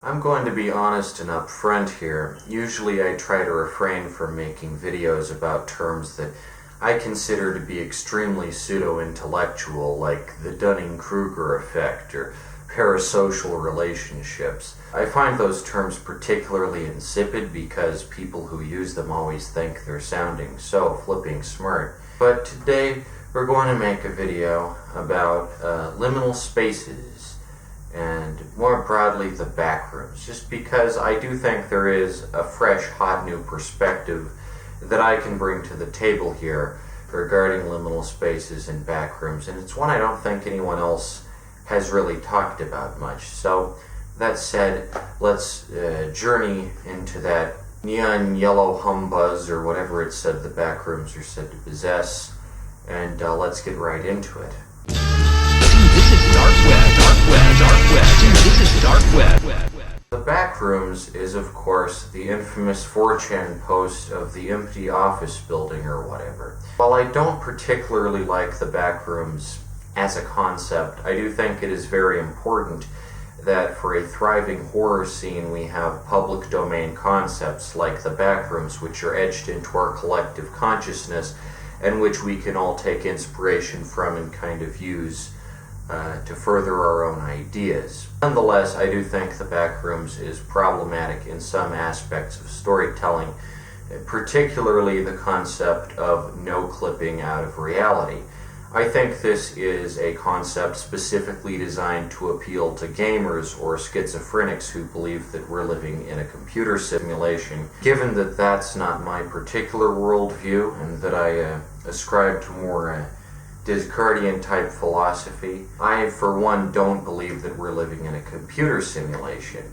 I'm going to be honest and upfront here. Usually I try to refrain from making videos about terms that I consider to be extremely pseudo-intellectual, like the Dunning-Kruger effect or parasocial relationships. I find those terms particularly insipid because people who use them always think they're sounding so flipping smart. But today we're going to make a video about liminal spaces and more broadly the backrooms, just because I do think there is a fresh, hot new perspective that I can bring to the table here regarding liminal spaces and backrooms, and it's one I don't think anyone else has really talked about much. So that said, let's journey into that neon yellow humbuzz or whatever it said the backrooms are said to possess, and let's get right into it. This is dark web. Dude, this is dark web. The Backrooms is, of course, the infamous 4chan post of the empty office building or whatever. While I don't particularly like the Backrooms as a concept, I do think it is very important that for a thriving horror scene we have public domain concepts like the Backrooms, which are etched into our collective consciousness and which we can all take inspiration from and kind of use to further our own ideas. Nonetheless, I do think the Backrooms is problematic in some aspects of storytelling, particularly the concept of no clipping out of reality. I think this is a concept specifically designed to appeal to gamers or schizophrenics who believe that we're living in a computer simulation. Given that that's not my particular worldview and that I ascribe to more Descartian type philosophy, I for one don't believe that we're living in a computer simulation.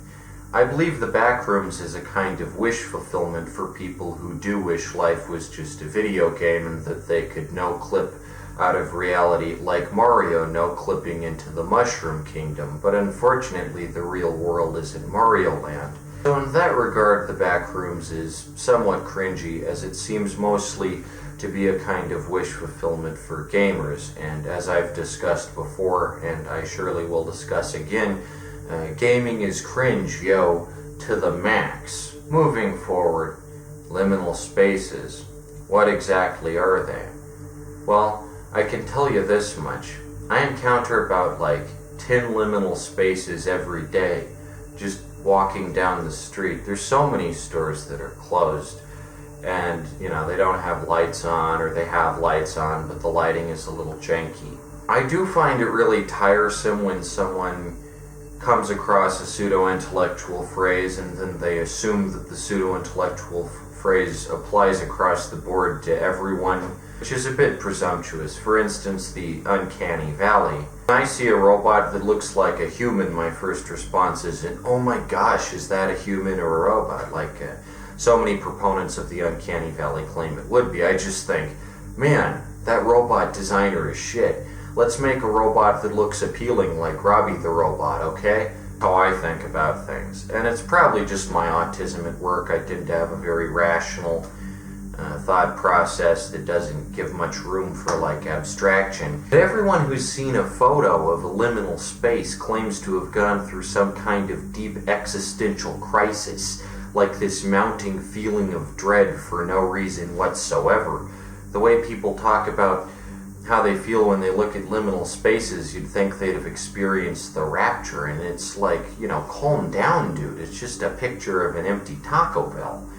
I believe the Backrooms is a kind of wish fulfillment for people who do wish life was just a video game and that they could no clip out of reality like Mario no clipping into the Mushroom Kingdom, but unfortunately the real world isn't Mario Land. So in that regard, the Backrooms is somewhat cringy, as it seems mostly to be a kind of wish fulfillment for gamers, and as I've discussed before, and I surely will discuss again, gaming is cringe, yo, to the max. Moving forward, liminal spaces. What exactly are they? Well, I can tell you this much. I encounter about like 10 liminal spaces every day, just walking down the street. There's so many stores that are closed, and you know, they don't have lights on, or they have lights on but the lighting is a little janky. I do find it really tiresome when someone comes across a pseudo-intellectual phrase and then they assume that the pseudo-intellectual phrase applies across the board to everyone, which is a bit presumptuous. For instance, the uncanny valley. When I see a robot that looks like a human, my first response isn't, oh my gosh, is that a human or a robot? Like so many proponents of the uncanny valley claim it would be. I just think, man, that robot designer is shit. Let's make a robot that looks appealing like Robbie the Robot, okay? How I think about things. And it's probably just my autism at work. I tend to have a very rational thought process that doesn't give much room for like abstraction. But everyone who's seen a photo of a liminal space claims to have gone through some kind of deep existential crisis, like this mounting feeling of dread for no reason whatsoever. The way people talk about how they feel when they look at liminal spaces, you'd think they'd have experienced the rapture, and it's like, you know, calm down, dude. It's just a picture of an empty Taco Bell.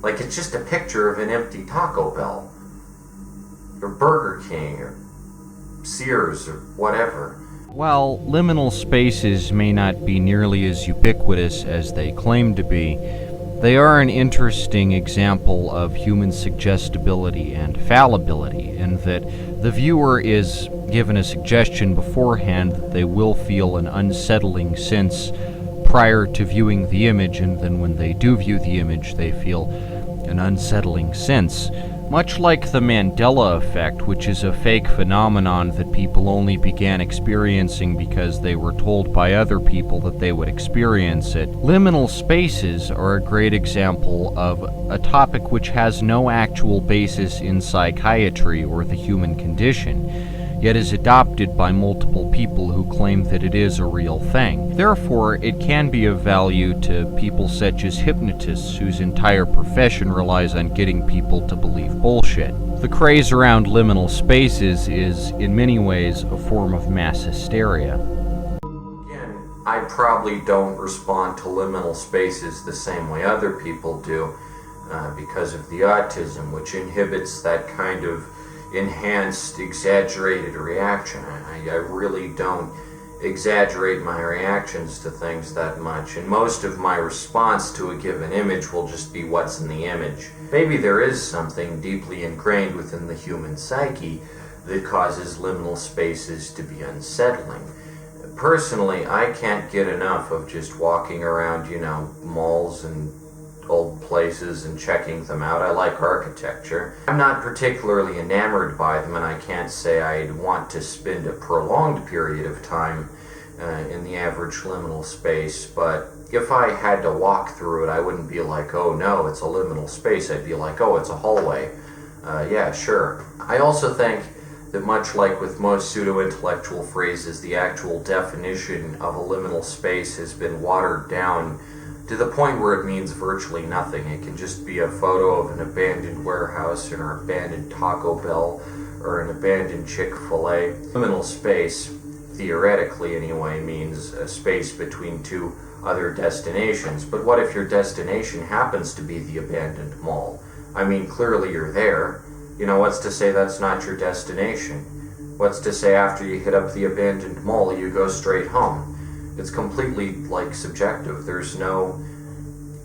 Like, it's just a picture of an empty Taco Bell. Or Burger King, or Sears, or whatever. While liminal spaces may not be nearly as ubiquitous as they claim to be, they are an interesting example of human suggestibility and fallibility, in that the viewer is given a suggestion beforehand that they will feel an unsettling sense prior to viewing the image, and then when they do view the image they feel an unsettling sense. Much like the Mandela effect, which is a fake phenomenon that people only began experiencing because they were told by other people that they would experience it, liminal spaces are a great example of a topic which has no actual basis in psychiatry or the human condition. yet is adopted by multiple people who claim that it is a real thing. Therefore, it can be of value to people such as hypnotists whose entire profession relies on getting people to believe bullshit. The craze around liminal spaces is, in many ways, a form of mass hysteria. Again, I probably don't respond to liminal spaces the same way other people do because of the autism, which inhibits that kind of enhanced, exaggerated reaction. I really don't exaggerate my reactions to things that much, and most of my response to a given image will just be what's in the image. Maybe there is something deeply ingrained within the human psyche that causes liminal spaces to be unsettling. Personally, I can't get enough of just walking around, malls and old places and checking them out. I like architecture. I'm not particularly enamored by them, and I can't say I'd want to spend a prolonged period of time in the average liminal space, but if I had to walk through it, I wouldn't be like, oh no, it's a liminal space. I'd be like, oh, it's a hallway. Yeah, sure. I also think that much like with most pseudo-intellectual phrases, the actual definition of a liminal space has been watered down to the point where it means virtually nothing. It can just be a photo of an abandoned warehouse or an abandoned Taco Bell or an abandoned Chick-fil-A. Liminal space, theoretically anyway, means a space between two other destinations. But what if your destination happens to be the abandoned mall? I mean, clearly you're there. What's to say that's not your destination? What's to say after you hit up the abandoned mall, you go straight home? It's completely, subjective. There's no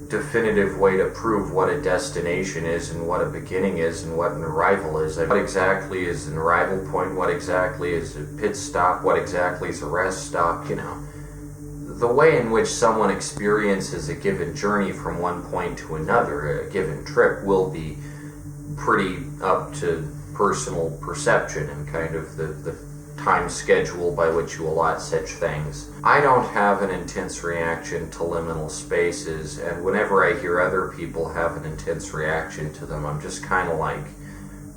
definitive way to prove what a destination is and what a beginning is and what an arrival is. What exactly is an arrival point? What exactly is a pit stop? What exactly is a rest stop? The way in which someone experiences a given journey from one point to another, a given trip, will be pretty up to personal perception and kind of the time schedule by which you allot such things. I don't have an intense reaction to liminal spaces, and whenever I hear other people have an intense reaction to them, I'm just kind of like,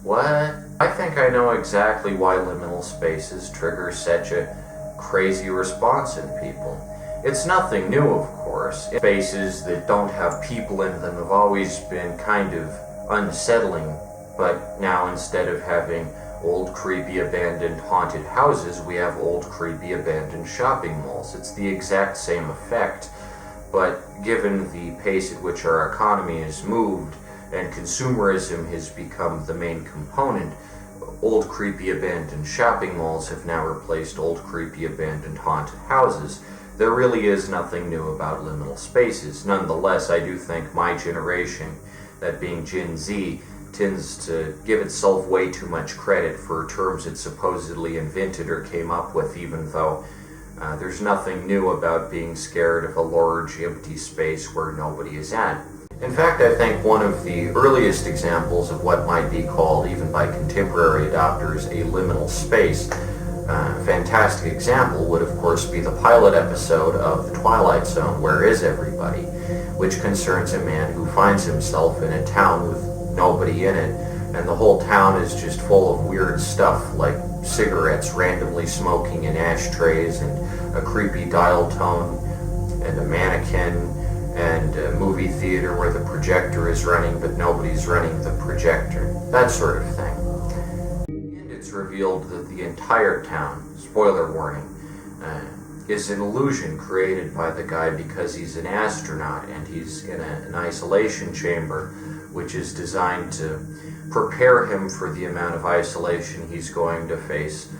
what? I think I know exactly why liminal spaces trigger such a crazy response in people. It's nothing new, of course. Spaces that don't have people in them have always been kind of unsettling, but now instead of having old, creepy, abandoned, haunted houses, we have old, creepy, abandoned shopping malls. It's the exact same effect, but given the pace at which our economy has moved and consumerism has become the main component, old, creepy, abandoned shopping malls have now replaced old, creepy, abandoned, haunted houses. There really is nothing new about liminal spaces. Nonetheless, I do think my generation, that being Gen Z, tends to give itself way too much credit for terms it supposedly invented or came up with, even though there's nothing new about being scared of a large empty space where nobody is at. In fact, I think one of the earliest examples of what might be called, even by contemporary adopters, a liminal space, fantastic example would of course be the pilot episode of The Twilight Zone, Where Is Everybody?, which concerns a man who finds himself in a town with nobody in it, and the whole town is just full of weird stuff like cigarettes randomly smoking in ashtrays and a creepy dial tone and a mannequin and a movie theater where the projector is running but nobody's running the projector, that sort of thing. And it's revealed that the entire town, spoiler warning, is an illusion created by the guy because he's an astronaut and he's in an isolation chamber which is designed to prepare him for the amount of isolation he's going to face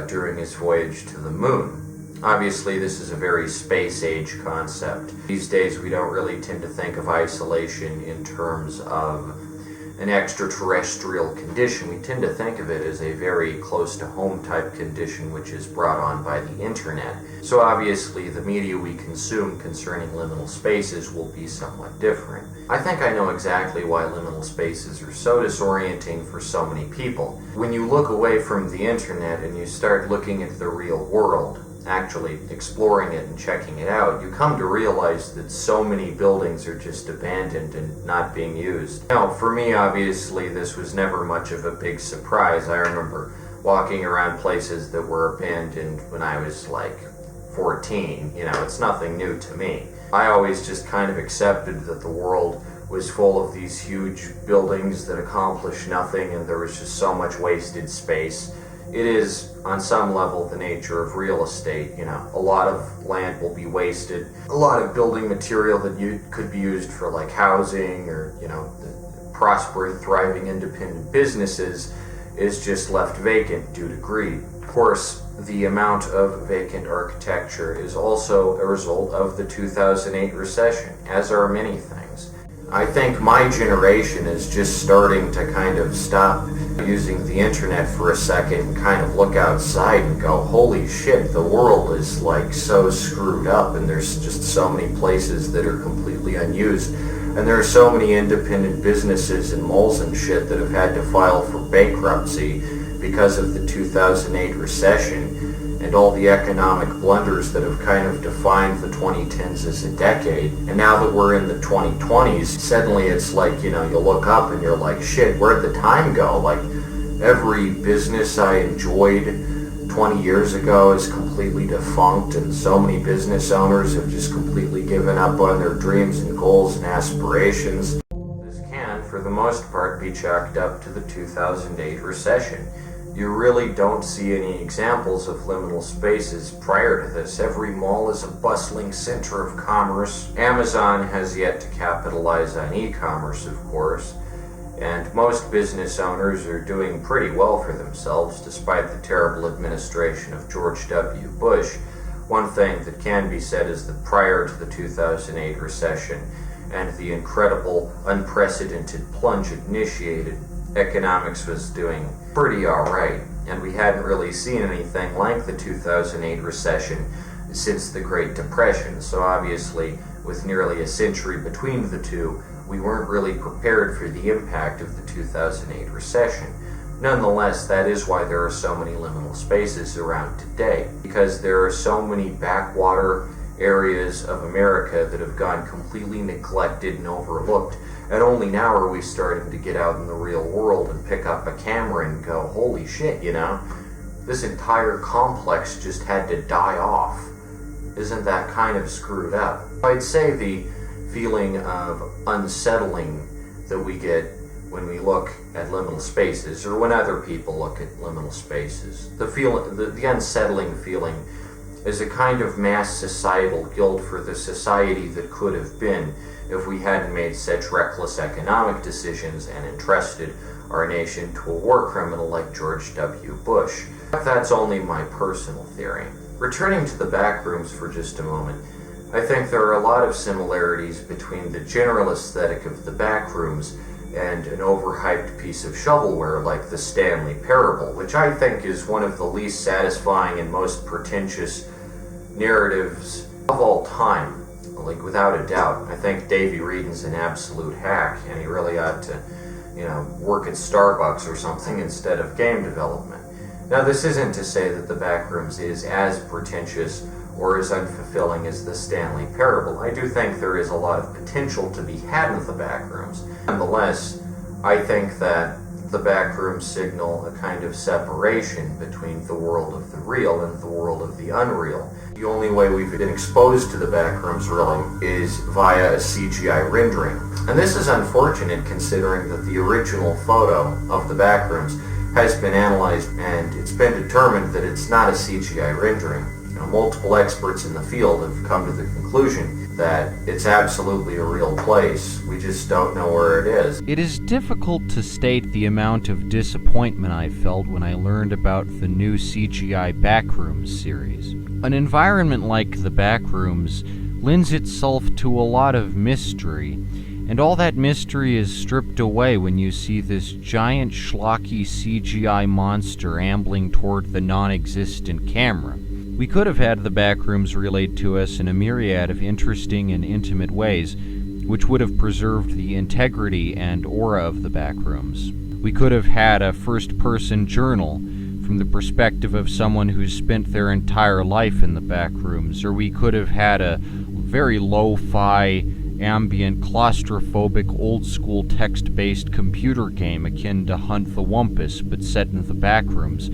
during his voyage to the moon. Obviously, this is a very space-age concept. These days, we don't really tend to think of isolation in terms of an extraterrestrial condition. We tend to think of it as a very close-to-home type condition which is brought on by the internet. So obviously the media we consume concerning liminal spaces will be somewhat different. I think I know exactly why liminal spaces are so disorienting for so many people. When you look away from the internet and you start looking at the real world, actually exploring it and checking it out, you come to realize that so many buildings are just abandoned and not being used. Now, for me, obviously, this was never much of a big surprise. I remember walking around places that were abandoned when I was like 14. You know, it's nothing new to me. I always just kind of accepted that the world was full of these huge buildings that accomplished nothing, and there was just so much wasted space. It is, on some level, the nature of real estate. You know, a lot of land will be wasted. A lot of building material that could be used for like housing or, you know, prosperous, thriving, independent businesses is just left vacant due to greed. Of course, the amount of vacant architecture is also a result of the 2008 recession, as are many things. I think my generation is just starting to kind of stop using the internet for a second and kind of look outside and go, holy shit, the world is like so screwed up, and there's just so many places that are completely unused. And there are so many independent businesses and malls and shit that have had to file for bankruptcy because of the 2008 recession and all the economic blunders that have kind of defined the 2010s as a decade. And now that we're in the 2020s, suddenly it's like, you know, you look up and you're like, shit, where'd the time go? Like, every business I enjoyed 20 years ago is completely defunct, and so many business owners have just completely given up on their dreams and goals and aspirations. This can, for the most part, be chalked up to the 2008 recession. You really don't see any examples of liminal spaces prior to this. Every mall is a bustling center of commerce. Amazon has yet to capitalize on e-commerce, of course, and most business owners are doing pretty well for themselves despite the terrible administration of George W. Bush. One thing that can be said is that prior to the 2008 recession and the incredible, unprecedented plunge it initiated, economics was doing pretty alright, and we hadn't really seen anything like the 2008 recession since the Great Depression. So obviously, with nearly a century between the two, we weren't really prepared for the impact of the 2008 recession. Nonetheless, that is why there are so many liminal spaces around today, because there are so many backwater areas of America that have gone completely neglected and overlooked, and only now are we starting to get out in the real world and pick up a camera and go, holy shit, you know, this entire complex just had to die off. Isn't that kind of screwed up? I'd say the feeling of unsettling that we get when we look at liminal spaces, or when other people look at liminal spaces, the unsettling feeling is a kind of mass societal guilt for the society that could have been if we hadn't made such reckless economic decisions and entrusted our nation to a war criminal like George W. Bush. But that's only my personal theory. Returning to the Backrooms for just a moment, I think there are a lot of similarities between the general aesthetic of the Backrooms and an overhyped piece of shovelware like the Stanley Parable, which I think is one of the least satisfying and most pretentious narratives of all time. Like, without a doubt. I think Davey Wreden's an absolute hack, and he really ought to, you know, work at Starbucks or something instead of game development. Now, this isn't to say that the Backrooms is as pretentious or as unfulfilling as the Stanley Parable. I do think there is a lot of potential to be had in the Backrooms. Nonetheless, I think that the Backrooms signal a kind of separation between the world of the real and the world of the unreal. The only way we've been exposed to the Backrooms really is via a CGI rendering. And this is unfortunate considering that the original photo of the Backrooms has been analyzed and it's been determined that it's not a CGI rendering. You know, multiple experts in the field have come to the conclusion that it's absolutely a real place. We just don't know where it is. It is difficult to state the amount of disappointment I felt when I learned about the new CGI Backrooms series. An environment like the Backrooms lends itself to a lot of mystery, and all that mystery is stripped away when you see this giant schlocky CGI monster ambling toward the non-existent camera. We could have had the Backrooms relayed to us in a myriad of interesting and intimate ways, which would have preserved the integrity and aura of the Backrooms. We could have had a first-person journal from the perspective of someone who's spent their entire life in the Backrooms, or we could have had a very lo-fi ambient, claustrophobic, old-school text-based computer game akin to Hunt the Wumpus, but set in the Backrooms.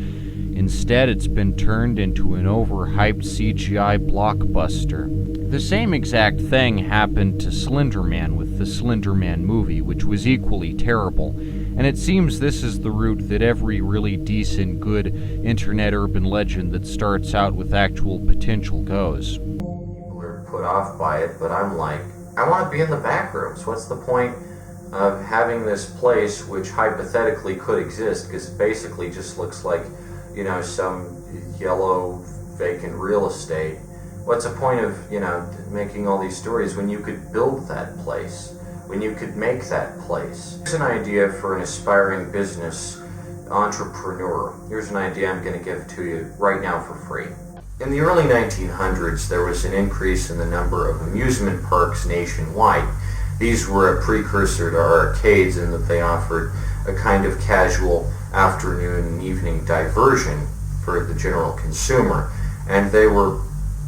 Instead, it's been turned into an overhyped CGI blockbuster. The same exact thing happened to Slender Man with the Slender Man movie, which was equally terrible, and it seems this is the route that every really decent, good internet urban legend that starts out with actual potential goes. People are put off by it, but I'm like, I want to be in the Backrooms. What's the point of having this place which hypothetically could exist, because it basically just looks like, you know, some yellow vacant real estate. What's the point of, you know, making all these stories when you could build that place, when you could make that place? Here's an idea for an aspiring business entrepreneur. Here's an idea I'm going to give to you right now for free. In the early 1900s, there was an increase in the number of amusement parks nationwide. These were a precursor to arcades in that they offered a kind of casual afternoon and evening diversion for the general consumer, and they were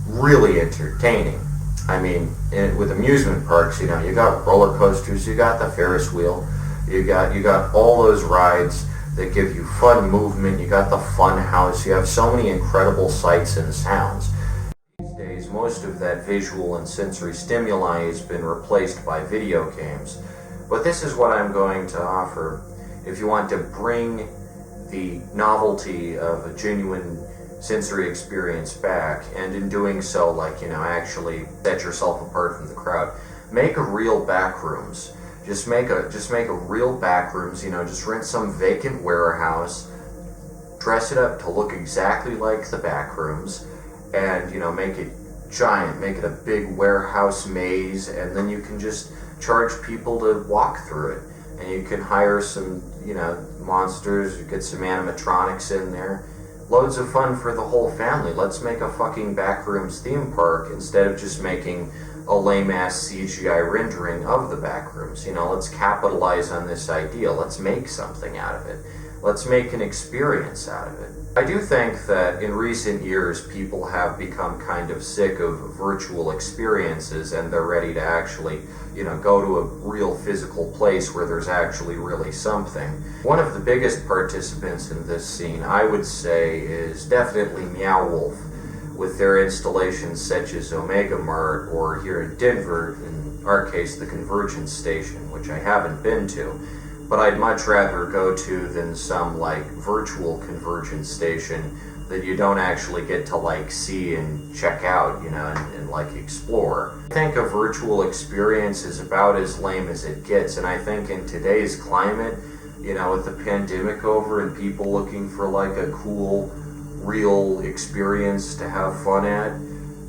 really entertaining. I mean, with amusement parks, you know, you got roller coasters, you got the Ferris wheel, you got all those rides that give you fun movement, you got the fun house, you have so many incredible sights and sounds. These days, most of that visual and sensory stimuli has been replaced by video games. But this is what I'm going to offer if you want to bring the novelty of a genuine sensory experience back, and in doing so, like, you know, actually set yourself apart from the crowd. Make a real Backrooms. Just make a real Backrooms, you know, just rent some vacant warehouse, dress it up to look exactly like the Backrooms, and, you know, make it giant, make it a big warehouse maze, and then you can just charge people to walk through it. And you can hire some, you know, monsters, you get some animatronics in there. Loads of fun for the whole family. Let's make a fucking Backrooms theme park instead of just making a lame-ass CGI rendering of the Backrooms. You know, let's capitalize on this idea. Let's make something out of it. Let's make an experience out of it. I do think that in recent years people have become kind of sick of virtual experiences, and they're ready to actually, you know, go to a real physical place where there's actually really something. One of the biggest participants in this scene, I would say, is definitely Meow Wolf, with their installations such as Omega Mart, or here in Denver, in our case, the Convergence Station, which I haven't been to. But I'd much rather go to than some, like, virtual convergence station that you don't actually get to, like, see and check out, you know, and like, explore. I think a virtual experience is about as lame as it gets, and I think in today's climate, you know, with the pandemic over and people looking for, like, a cool, real experience to have fun at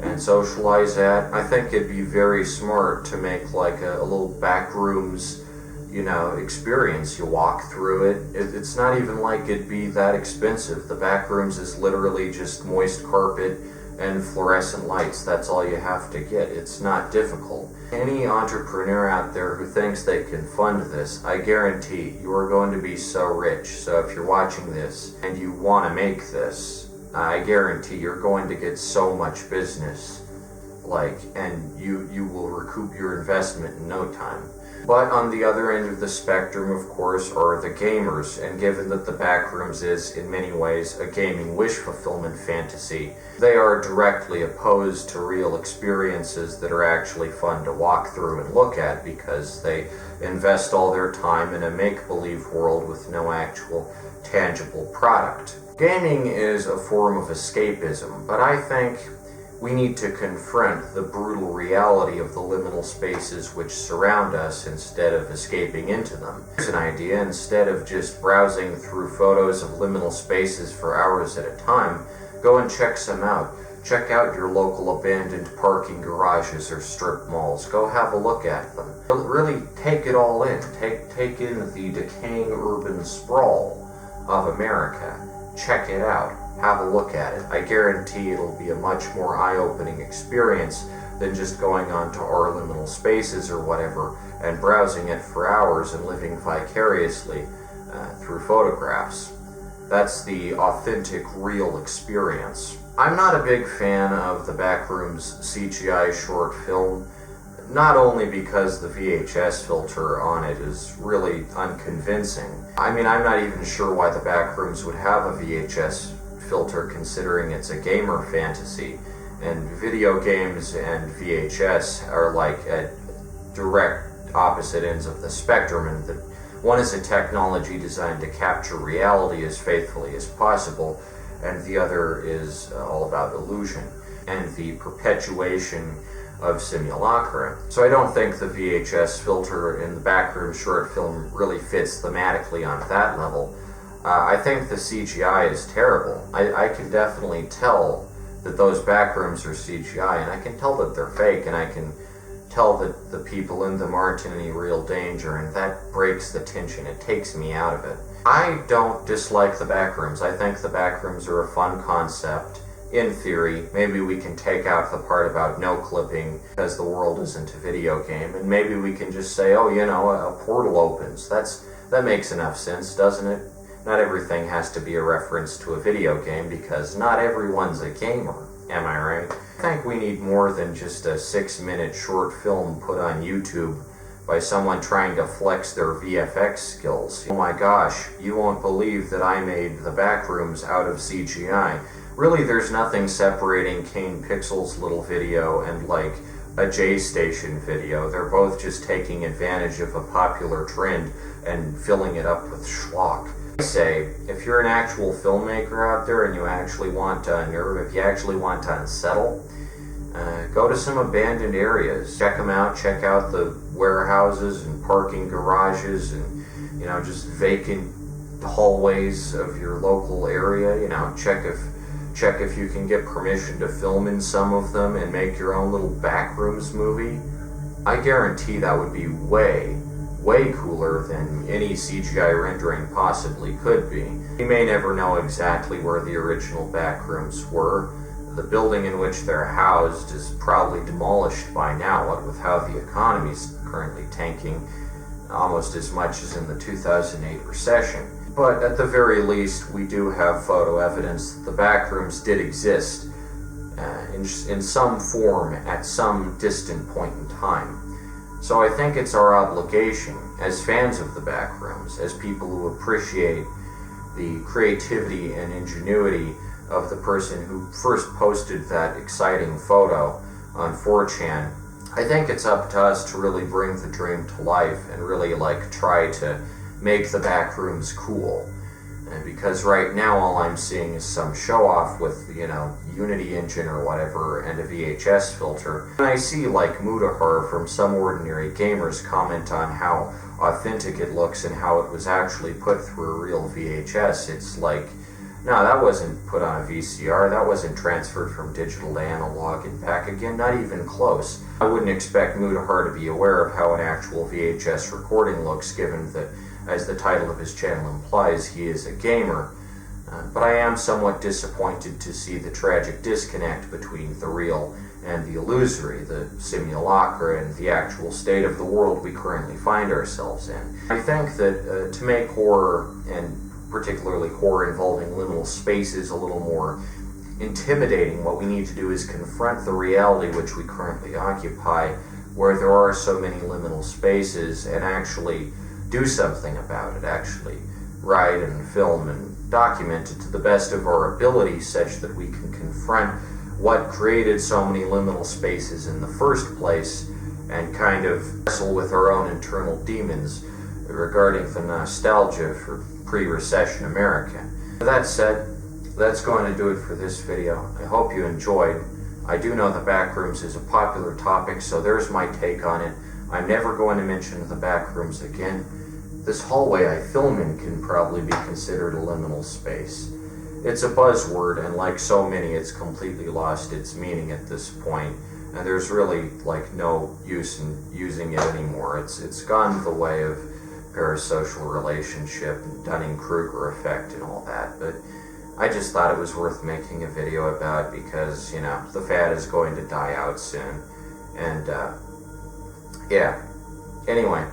and socialize at, I think it'd be very smart to make, like, a little Backrooms, you know, experience. You walk through it. It's not even like it'd be that expensive. The Backrooms is literally just moist carpet and fluorescent lights. That's all you have to get. It's not difficult. Any entrepreneur out there who thinks they can fund this, I guarantee you are going to be so rich. So if you're watching this and you want to make this, I guarantee you're going to get so much business, like, and you will recoup your investment in no time. But on the other end of the spectrum, of course, are the gamers, and given that the Backrooms is, in many ways, a gaming wish fulfillment fantasy, they are directly opposed to real experiences that are actually fun to walk through and look at, because they invest all their time in a make-believe world with no actual tangible product. Gaming is a form of escapism, but I think we need to confront the brutal reality of the liminal spaces which surround us instead of escaping into them. Here's an idea: instead of just browsing through photos of liminal spaces for hours at a time, go and check some out. Check out your local abandoned parking garages or strip malls. Go have a look at them. Really take it all in. Take in the decaying urban sprawl of America. Check it out. Have a look at it. I guarantee it'll be a much more eye-opening experience than just going onto our liminal spaces or whatever and browsing it for hours and living vicariously through photographs. That's the authentic, real experience. I'm not a big fan of the Backrooms CGI short film. not only because the VHS filter on it is really unconvincing. I mean, I'm not even sure why the Backrooms would have a VHS filter, considering it's a gamer fantasy, and video games and VHS are like at direct opposite ends of the spectrum, and that one is a technology designed to capture reality as faithfully as possible, and the other is all about illusion and the perpetuation of simulacra. So I don't think the VHS filter in the Backroom short film really fits thematically on that level. I think the CGI is terrible. I can definitely tell that those Backrooms are CGI, and I can tell that they're fake, and I can tell that the people in them aren't in any real danger, and that breaks the tension. It takes me out of it. I don't dislike the Backrooms. I think the Backrooms are a fun concept. In theory, maybe we can take out the part about no clipping because the world isn't a video game, and maybe we can just say, oh, you know, a portal opens. That makes enough sense, doesn't it? Not everything has to be a reference to a video game, because not everyone's a gamer, am I right? I think we need more than just a 6-minute short film put on YouTube by someone trying to flex their VFX skills. Oh my gosh, you won't believe that I made the Backrooms out of CGI. Really, there's nothing separating Kane Pixel's little video and like a J-Station video. They're both just taking advantage of a popular trend and filling it up with schlock. I say, if you're an actual filmmaker out there and you actually want nerve, if you actually want to unsettle, go to some abandoned areas. Check them out. Check out the warehouses and parking garages and, you know, just vacant hallways of your local area. You know, check if you can get permission to film in some of them and make your own little Backrooms movie. I guarantee that would be way cooler than any CGI rendering possibly could be. You may never know exactly where the original Backrooms were. The building in which they're housed is probably demolished by now, what with how the economy's currently tanking almost as much as in the 2008 recession. But at the very least, we do have photo evidence that the Backrooms did exist in some form at some distant point in time. So I think it's our obligation as fans of the Backrooms, as people who appreciate the creativity and ingenuity of the person who first posted that exciting photo on 4chan, I think it's up to us to really bring the dream to life and really like try to make the Backrooms cool. And because right now all I'm seeing is some show off with, you know, Unity engine or whatever and a VHS filter. And I see like Mudahar from Some Ordinary Gamers comment on how authentic it looks and how it was actually put through a real VHS. It's like, no, that wasn't put on a VCR, that wasn't transferred from digital to analog and back again, not even close. I wouldn't expect Mudahar to be aware of how an actual VHS recording looks, given that, as the title of his channel implies, he is a gamer. But I am somewhat disappointed to see the tragic disconnect between the real and the illusory, the simulacra and the actual state of the world we currently find ourselves in. I think that to make horror, and particularly horror involving liminal spaces, a little more intimidating, what we need to do is confront the reality which we currently occupy, where there are so many liminal spaces, and actually do something about it, actually write and film and document it to the best of our ability, such that we can confront what created so many liminal spaces in the first place and kind of wrestle with our own internal demons regarding the nostalgia for pre-recession America. That said, that's going to do it for this video. I hope you enjoyed. I do know the Backrooms is a popular topic, so there's my take on it. I'm never going to mention the Backrooms again. This hallway I film in can probably be considered a liminal space. It's a buzzword, and like so many, it's completely lost its meaning at this point, and there's really like no use in using it anymore. It's gone the way of parasocial relationship and Dunning-Kruger effect and all that, but I just thought it was worth making a video about because, you know, the fad is going to die out soon, and yeah. Anyway,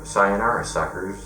sayonara, suckers.